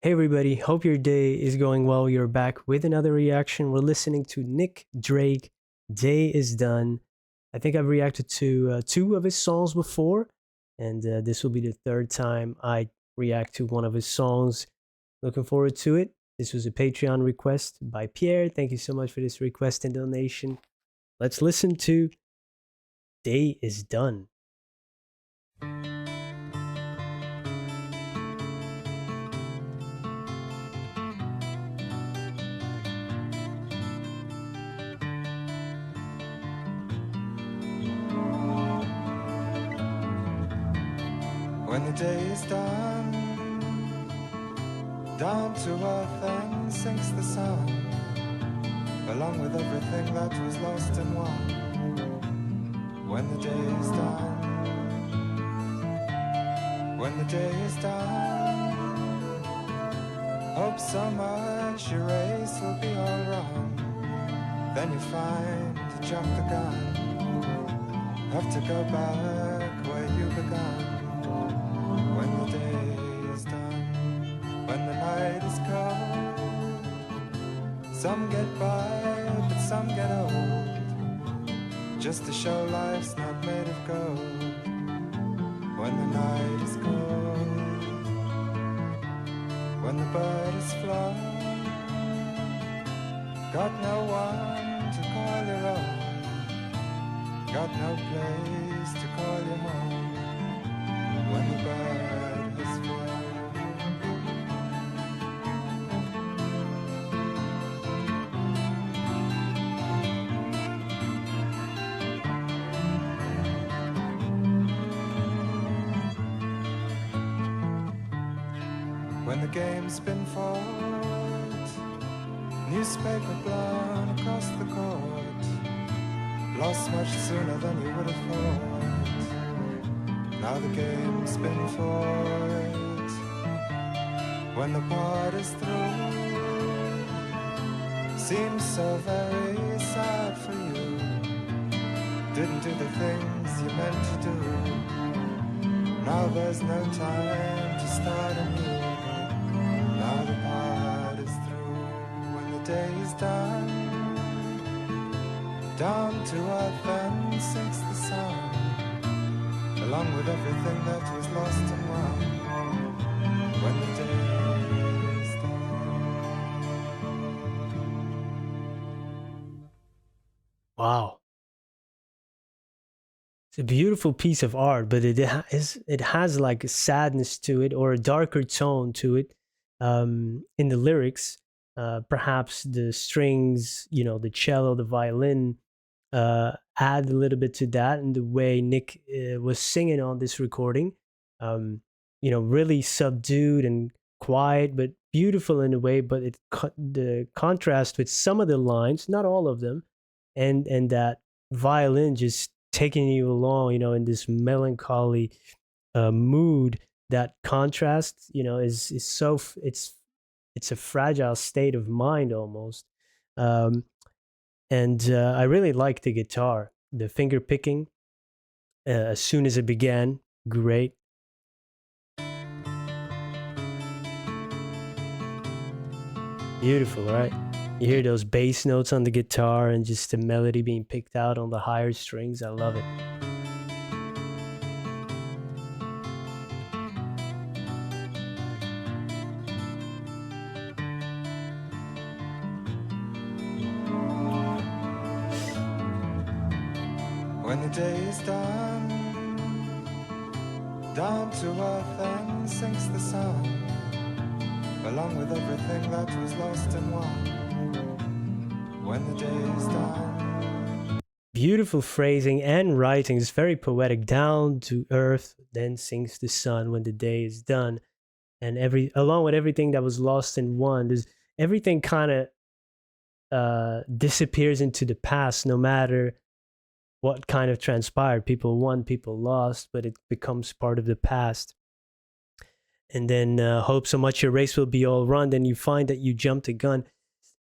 Hey everybody, hope your day is going well. You're back with another reaction. We're listening to Nick Drake, Day is Done. I think I've reacted to two of his songs before, and this will be the third time I react to one of his songs. Looking forward to it. This was a Patreon request by Pierre. Thank you so much for this request and donation. Let's listen to Day is Done. When the day is done, down to earth and sinks the sun, along with everything that was lost and won. When the day is done, when the day is done, hope so much your race will be all run. Then you find you jumped the gun, have to go back where you began. When the day is done, when the night is cold, some get by, but some get old, just to show life's not made of gold. When the night is cold, when the bird is flown, got no one to call your own, got no place to call your home. When the bird has flown, when the game's been fought, newspaper blown across the court, lost much sooner than you would have thought. Now the game's been fought. When the part is through, seems so very sad for you. Didn't do the things you meant to do. Now there's no time to start anew. Now the part is through. When the day is done, down to earth and sinks the sun, along with everything that was lost and won. When the day is done. Wow. It's a beautiful piece of art, but it has like a sadness to it or a darker tone to it in the lyrics. Perhaps the strings, the cello, the violin add a little bit to that, and the way Nick was singing on this recording, really subdued and quiet, but beautiful in a way. But the contrast with some of the lines, not all of them, and that violin just taking you along, in this melancholy mood. That contrast, is it's a fragile state of mind almost. Um, and I really like the guitar, the finger picking. As soon as it began, great, beautiful, right? You hear those bass notes on the guitar and just the melody being picked out on the higher strings. I love it. When the day is done, down to earth and sinks the sun, along with everything that was lost and won. When the day is done. Beautiful phrasing and writing. It's very poetic. Down to earth, then sinks the sun when the day is done. And along with everything that was lost and won, there's everything kind of disappears into the past, no matter what kind of transpired. People won, people lost, but it becomes part of the past. And then hope so much your race will be all run. Then you find that you jumped the gun.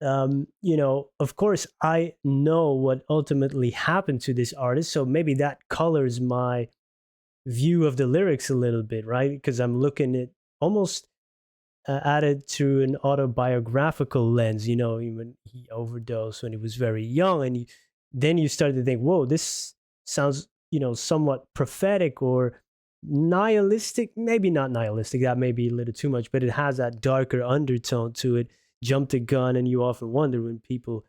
Of course, I know what ultimately happened to this artist, so maybe that colors my view of the lyrics a little bit, right? Because I'm looking at almost added through an autobiographical lens. You know, when he overdosed when he was very young, and then you start to think, whoa, this sounds, somewhat prophetic or nihilistic. Maybe not nihilistic, that may be a little too much, but it has that darker undertone to it. Jump the gun, and you often wonder when people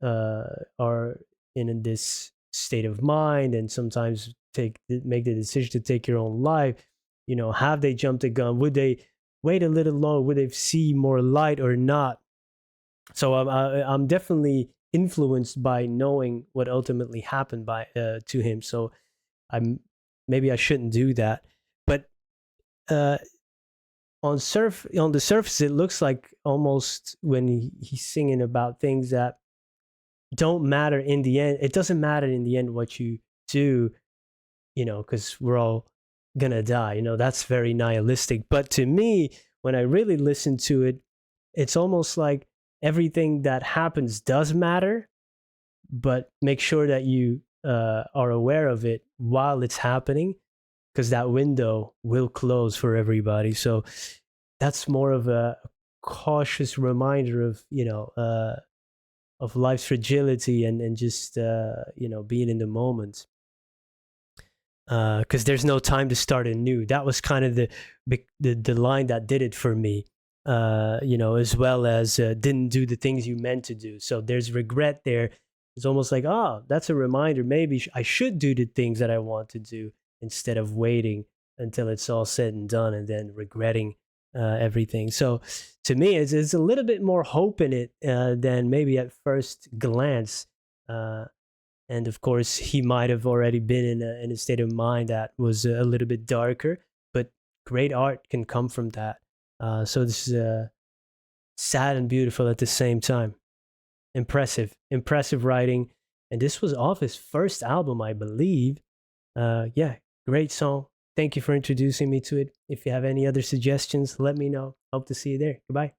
are in this state of mind and sometimes make the decision to take your own life. Have they jumped the gun? Would they wait a little longer? Would they see more light or not? So I'm definitely influenced by knowing what ultimately happened to him. So I'm maybe I shouldn't do that. But uh, on the surface, it looks like almost when he's singing about things that don't matter in the end. It doesn't matter in the end what you do, because we're all gonna die. That's very nihilistic. But to me, when I really listen to it, it's almost like everything that happens does matter, but make sure that you are aware of it while it's happening, because that window will close for everybody. So that's more of a cautious reminder of life's fragility and just being in the moment, because there's no time to start anew. That was kind of the line that did it for me, as well as didn't do the things you meant to do. So there's regret there. It's almost like, oh, that's a reminder. Maybe I should do the things that I want to do instead of waiting until it's all said and done and then regretting everything. So to me, it's a little bit more hope in it than maybe at first glance. And of course, he might have already been in a state of mind that was a little bit darker, but great art can come from that. So this is sad and beautiful at the same time. Impressive writing. And this was off his first album, I believe. Yeah, great song. Thank you for introducing me to it. If you have any other suggestions, let me know. Hope to see you there. Goodbye.